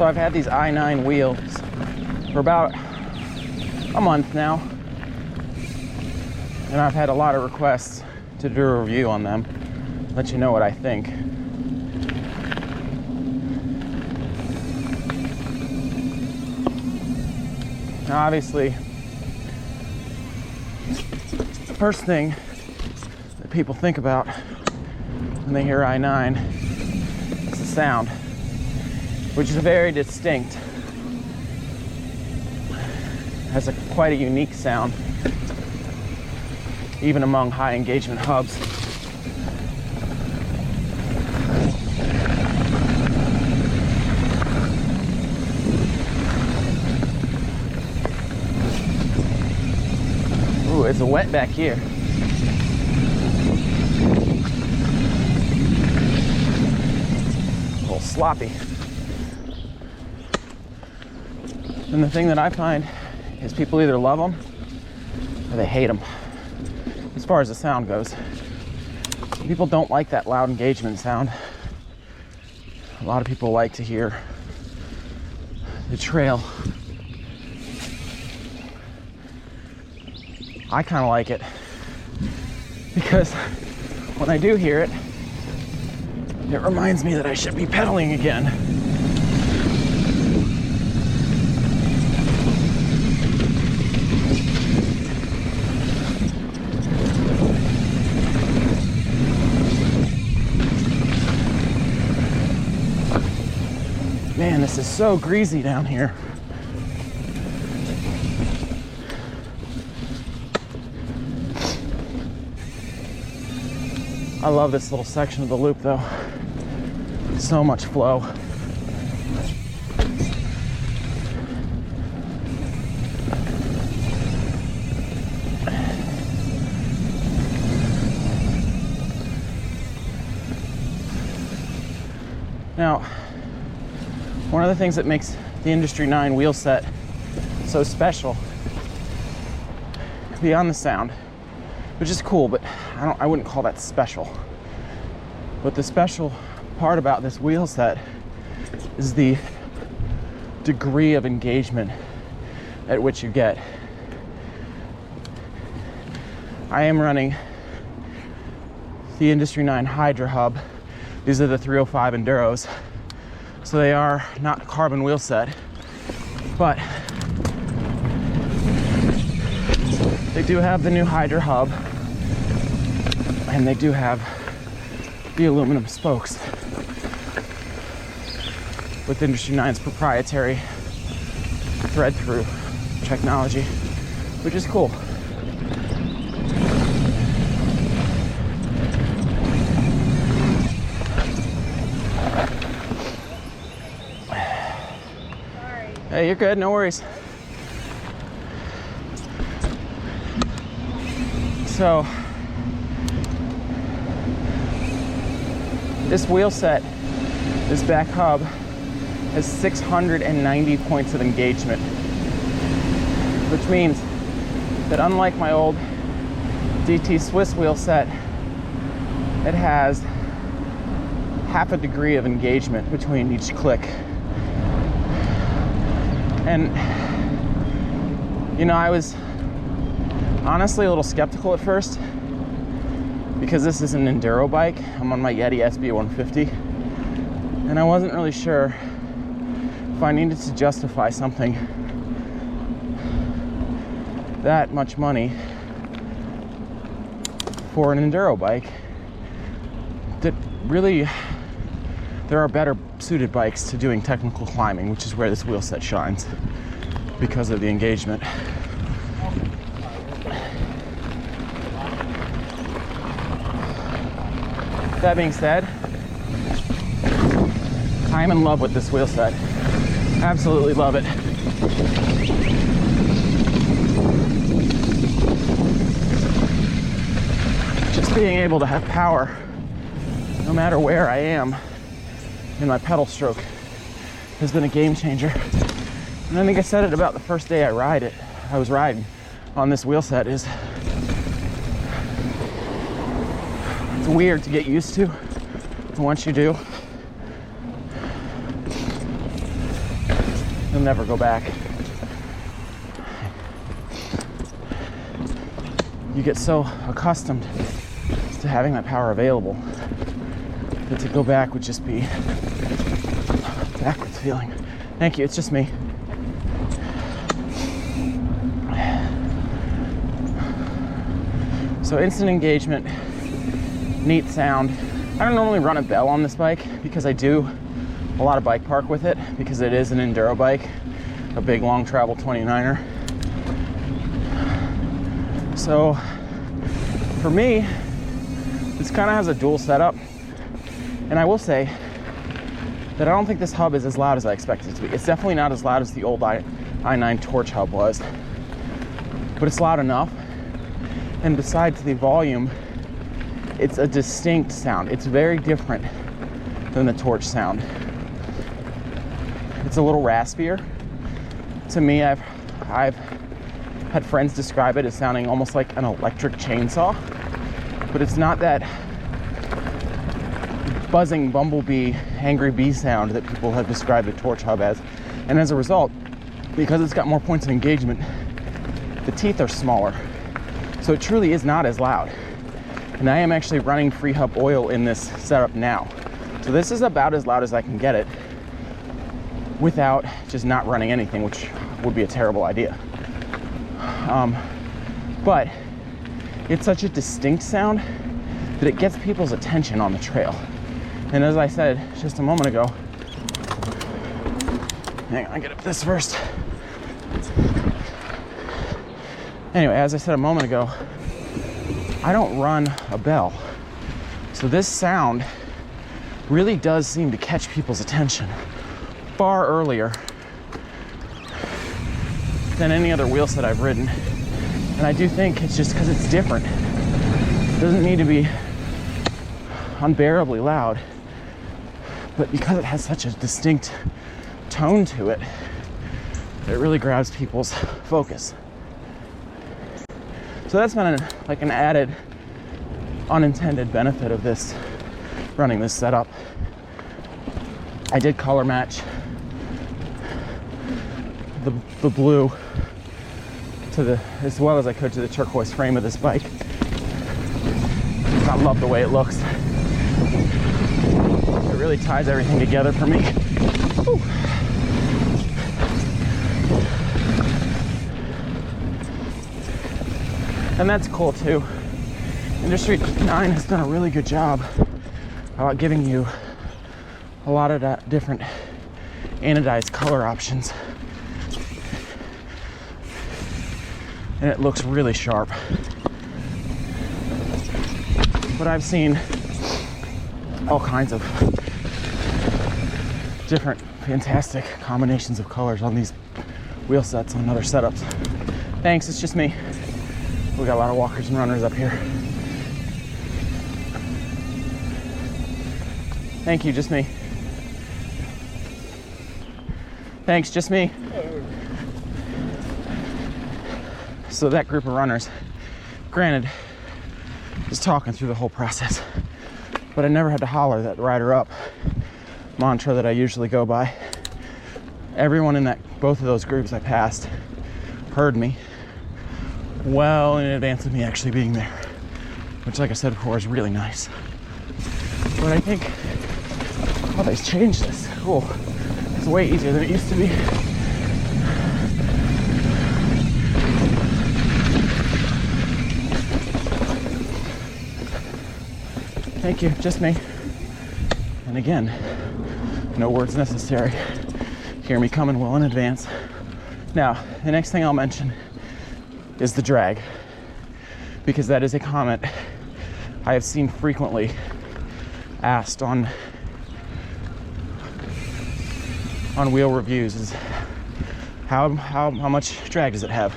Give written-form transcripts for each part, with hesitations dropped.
So I've had these i9 wheels for about a month now, and I've had a lot of requests to do a review on them, let you know what I think. Now obviously, the first thing that people think about when they hear i9 is the sound, which is very distinct. It has quite a unique sound, even among high engagement hubs. Ooh, it's wet back here. A little sloppy. And the thing that I find is people either love them or they hate them, as far as the sound goes. People don't like that loud engagement sound. A lot of people like to hear the trail. I kind of like it because when I do hear it, it reminds me that I should be pedaling again. Man, this is so greasy down here. I love this little section of the loop though. So much flow. Now, one of the things that makes the Industry 9 wheel set so special, beyond the sound, which is cool, but I wouldn't call that special. But the special part about this wheel set is the degree of engagement at which you get. I am running the Industry 9 Hydra hub. These are the 305 Enduros. So they are not a carbon wheel set, but they do have the new Hydra hub, and they do have the aluminum spokes with Industry 9's proprietary thread-through technology, which is cool. Hey, you're good, no worries. So, this wheel set, this back hub, has 690 points of engagement, which means that unlike my old DT Swiss wheel set, it has half a degree of engagement between each click. And, you know, I was honestly a little skeptical at first because this is an enduro bike. I'm on my Yeti SB150, and I wasn't really sure if I needed to justify something that much money for an enduro bike that really, there are better suited bikes to doing technical climbing, which is where this wheel set shines because of the engagement. That being said, I am in love with this wheel set. Absolutely love it. Just being able to have power no matter where I am in my pedal stroke has been a game changer. And I think I said it about the first day I was riding on this wheel set, is it's weird to get used to, but once you do, You'll never go back. You get so accustomed to having that power available that to go back would just be backwards feeling. Thank you, it's just me. So instant engagement, neat sound. I don't normally run a bell on this bike because I do a lot of bike park with it because it is an enduro bike, a big long travel 29er. So for me, this kind of has a dual setup. And I will say that I don't think this hub is as loud as I expected it to be. It's definitely not as loud as the old i9 Torch hub was, but it's loud enough. And besides the volume, it's a distinct sound. It's very different than the Torch sound. It's a little raspier. To me, I've had friends describe it as sounding almost like an electric chainsaw, but it's not that buzzing bumblebee, angry bee sound that people have described the Torch hub as. And as a result, because it's got more points of engagement, the teeth are smaller. So it truly is not as loud. And I am actually running free hub oil in this setup now. So this is about as loud as I can get it without just not running anything, which would be a terrible idea. But it's such a distinct sound that it gets people's attention on the trail. And as I said just a moment ago, hang on, I get up this first. Anyway, as I said a moment ago, I don't run a bell. So this sound really does seem to catch people's attention far earlier than any other wheelset I've ridden. And I do think it's just because it's different. It doesn't need to be unbearably loud, but because it has such a distinct tone to it, it really grabs people's focus. So that's been like an added unintended benefit of this, running this setup. I did color match the blue to the, as well as I could, to the turquoise frame of this bike. I love the way it looks. It really ties everything together for me. Whew. And that's cool too. Industry 9 has done a really good job about giving you a lot of different anodized color options. And it looks really sharp. But I've seen all kinds of different fantastic combinations of colors on these wheel sets on other setups. Thanks, it's just me. We got a lot of walkers and runners up here. Thank you, just me. Thanks, just me. So that group of runners, granted, was talking through the whole process, but I never had to holler that rider up mantra that I usually go by. Everyone in both of those groups I passed heard me well in advance of me actually being there, which, like I said before, is really nice. But I think, oh, they've changed this. Cool. It's way easier than it used to be. Thank you, just me. And again, no words necessary. Hear me coming well in advance. Now, the next thing I'll mention is the drag, because that is a comment I have seen frequently asked on wheel reviews, is how much drag does it have?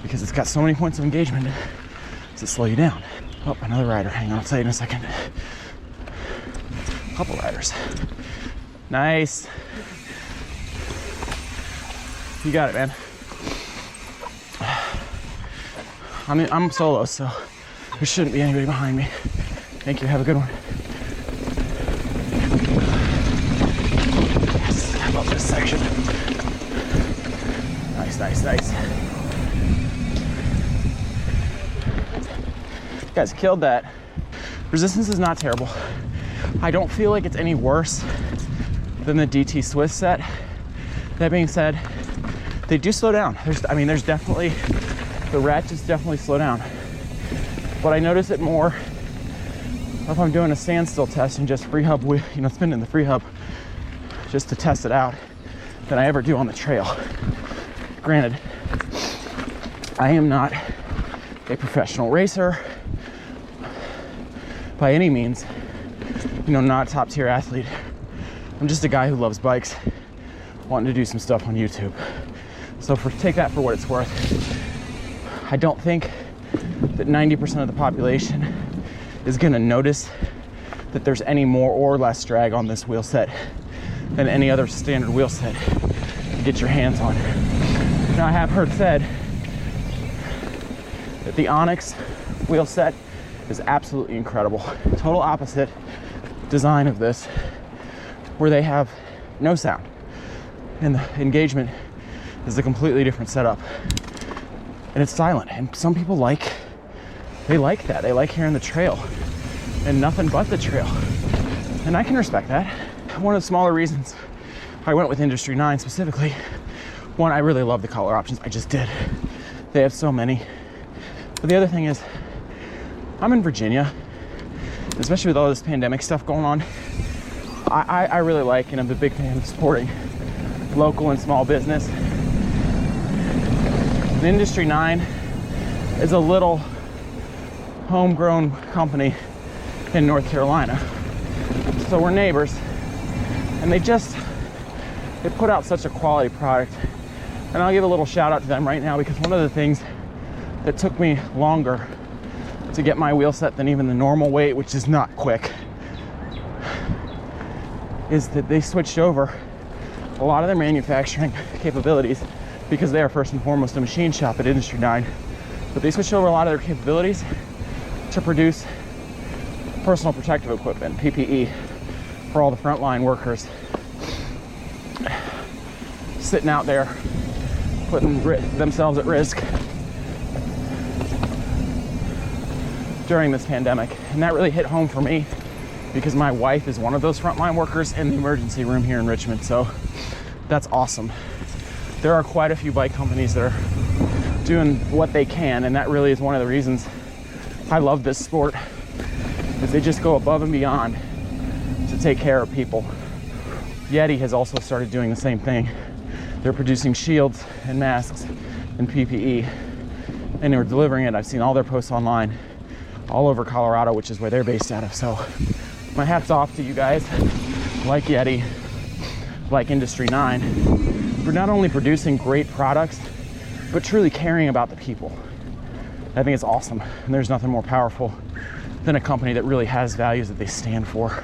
Because it's got so many points of engagement. Does it slow you down? Oh, another rider. Hang on, I'll tell you in a second. A couple riders. Nice. You got it, man. I'm solo, so there shouldn't be anybody behind me. Thank you, have a good one. Yes, I love this section. nice, nice. You guys killed that. Resistance is not terrible. I don't feel like it's any worse than the DT Swiss set. That being said, they do slow down. There's definitely, the ratchets definitely slow down. But I notice it more if I'm doing a standstill test and just free hub, spinning the free hub just to test it out than I ever do on the trail. Granted, I am not a professional racer by any means, not a top tier athlete. I'm just a guy who loves bikes, wanting to do some stuff on YouTube. So take that for what it's worth. I don't think that 90% of the population is gonna notice that there's any more or less drag on this wheel set than any other standard wheel set you get your hands on. Now, I have heard said that the Onyx wheel set is absolutely incredible. Total opposite design of this, where they have no sound. And the engagement is a completely different setup. And it's silent. And some people like that. They like hearing the trail and nothing but the trail. And I can respect that. One of the smaller reasons I went with Industry 9 specifically, one, I really love the color options. I just did. They have so many. But the other thing is, I'm in Virginia, especially with all this pandemic stuff going on. I really like, and I'm a big fan of supporting local and small business. And Industry 9 is a little homegrown company in North Carolina. So we're neighbors, and they put out such a quality product. And I'll give a little shout out to them right now, because one of the things that took me longer to get my wheel set than even the normal weight, which is not quick, is that they switched over a lot of their manufacturing capabilities, because they are first and foremost a machine shop at Industry 9. But they switched over a lot of their capabilities to produce personal protective equipment, PPE, for all the frontline workers sitting out there, putting themselves at risk during this pandemic. And that really hit home for me, because my wife is one of those frontline workers in the emergency room here in Richmond. So that's awesome. There are quite a few bike companies that are doing what they can, and that really is one of the reasons I love this sport, is they just go above and beyond to take care of people. Yeti has also started doing the same thing. They're producing shields and masks and PPE, and they're delivering it. I've seen all their posts online all over Colorado, which is where they're based out of. So my hat's off to you guys, like Yeti, like Industry 9, for not only producing great products, but truly caring about the people. I think it's awesome, and there's nothing more powerful than a company that really has values that they stand for.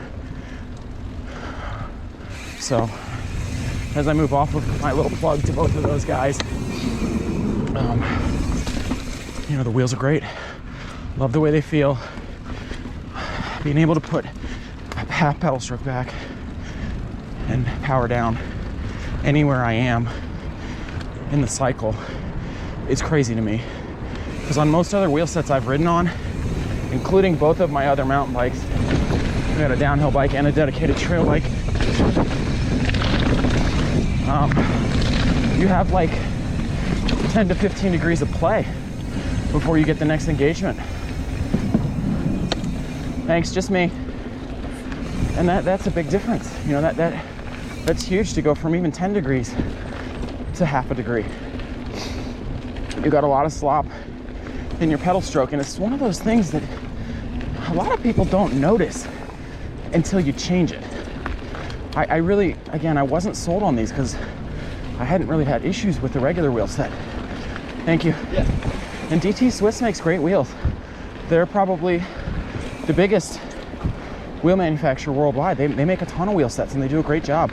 So as I move off with my little plug to both of those guys, the wheels are great. Love the way they feel. Being able to put a half pedal stroke back and power down anywhere I am in the cycle is crazy to me. Because on most other wheel sets I've ridden on, including both of my other mountain bikes, I got a downhill bike and a dedicated trail bike, you have like 10 to 15 degrees of play before you get the next engagement. Thanks, just me. And that's a big difference. That's huge to go from even 10 degrees to half a degree. You got a lot of slop in your pedal stroke, and it's one of those things that a lot of people don't notice until you change it. I really, again, I wasn't sold on these because I hadn't really had issues with the regular wheel set. Thank you. Yeah. And DT Swiss makes great wheels. They're probably the biggest wheel manufacturer worldwide. They make a ton of wheel sets, and they do a great job.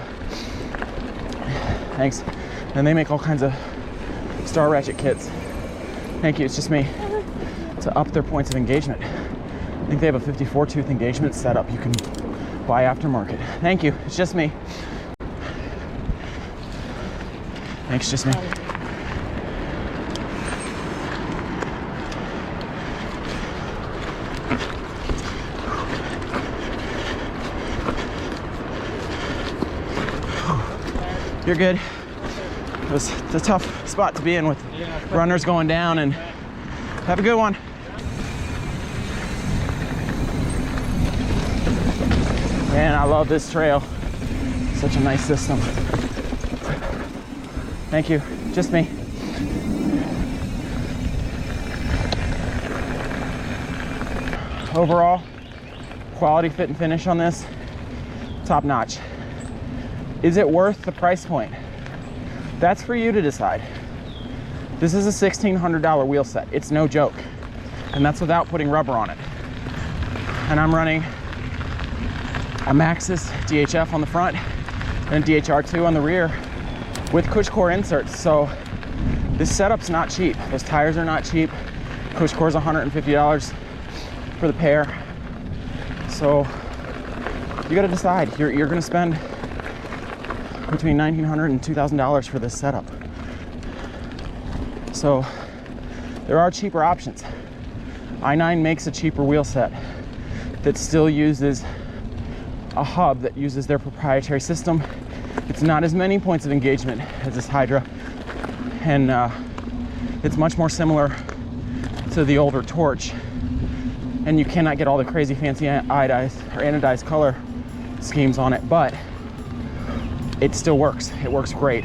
Thanks. And they make all kinds of star ratchet kits. Thank you, it's just me. To up their points of engagement. I think they have a 54 tooth engagement setup you can buy aftermarket. Thank you, it's just me. Thanks, just me. You're good. It's a tough spot to be in with runners going down, and have a good one. Man, I love this trail. Such a nice system. Thank you. Just me. Overall, quality, fit, and finish on this, top notch. Is it worth the price point? That's for you to decide. This is a $1,600 wheel set. It's no joke. And that's without putting rubber on it. And I'm running a Maxxis DHF on the front and a DHR2 on the rear with Cush Core inserts. So this setup's not cheap. Those tires are not cheap. Cush Core's $150 for the pair. So you gotta decide. You're gonna spend between $1,900 and $2,000 for this setup. So there are cheaper options. i9 makes a cheaper wheel set that still uses a hub that uses their proprietary system. It's not as many points of engagement as this Hydra, and it's much more similar to the older Torch, and you cannot get all the crazy fancy iodized or anodized color schemes on it, but it still works. It works great.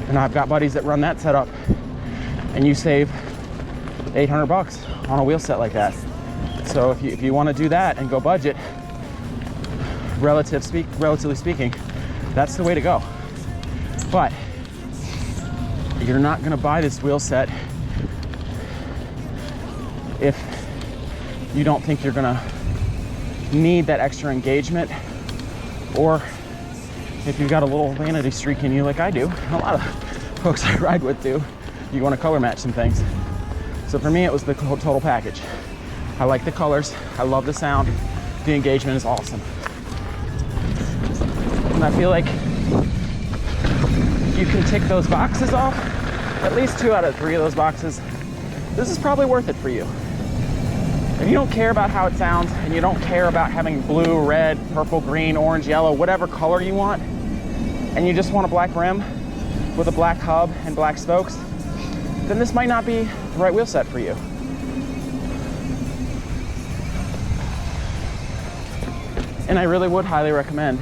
And I've got buddies that run that setup, and you save 800 bucks on a wheel set like that. So if you want to do that and go budget, relatively speaking, that's the way to go. But you're not going to buy this wheel set if you don't think you're going to need that extra engagement, or if you've got a little vanity streak in you like I do, and a lot of folks I ride with do, you want to color match some things. So for me, it was the total package. I like the colors, I love the sound, the engagement is awesome. And I feel like if you can tick those boxes off, at least 2 out of 3 of those boxes, this is probably worth it for you. If you don't care about how it sounds, and you don't care about having blue, red, purple, green, orange, yellow, whatever color you want, and you just want a black rim with a black hub and black spokes, then this might not be the right wheel set for you. And I really would highly recommend,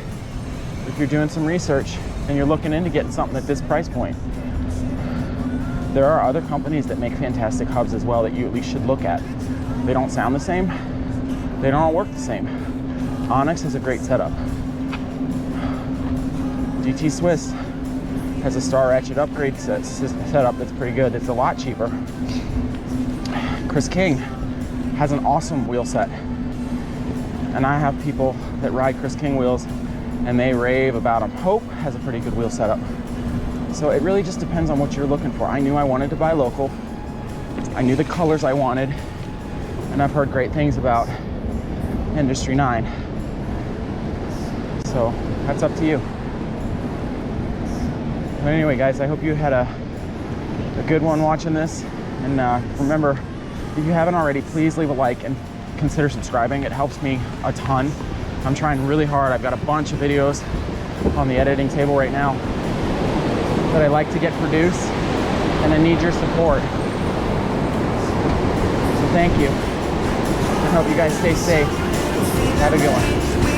if you're doing some research and you're looking into getting something at this price point, there are other companies that make fantastic hubs as well that you at least should look at. They don't sound the same. They don't all work the same. Onyx is a great setup. GT Swiss has a Star Ratchet upgrade setup that's pretty good. It's a lot cheaper. Chris King has an awesome wheel set. And I have people that ride Chris King wheels and they rave about them. Hope has a pretty good wheel setup. So it really just depends on what you're looking for. I knew I wanted to buy local. I knew the colors I wanted. And I've heard great things about Industry 9. So that's up to you. But anyway, guys, I hope you had a good one watching this. And remember, if you haven't already, please leave a like and consider subscribing. It helps me a ton. I'm trying really hard. I've got a bunch of videos on the editing table right now that I like to get produced, and I need your support. So thank you. I hope you guys stay safe. Have a good one.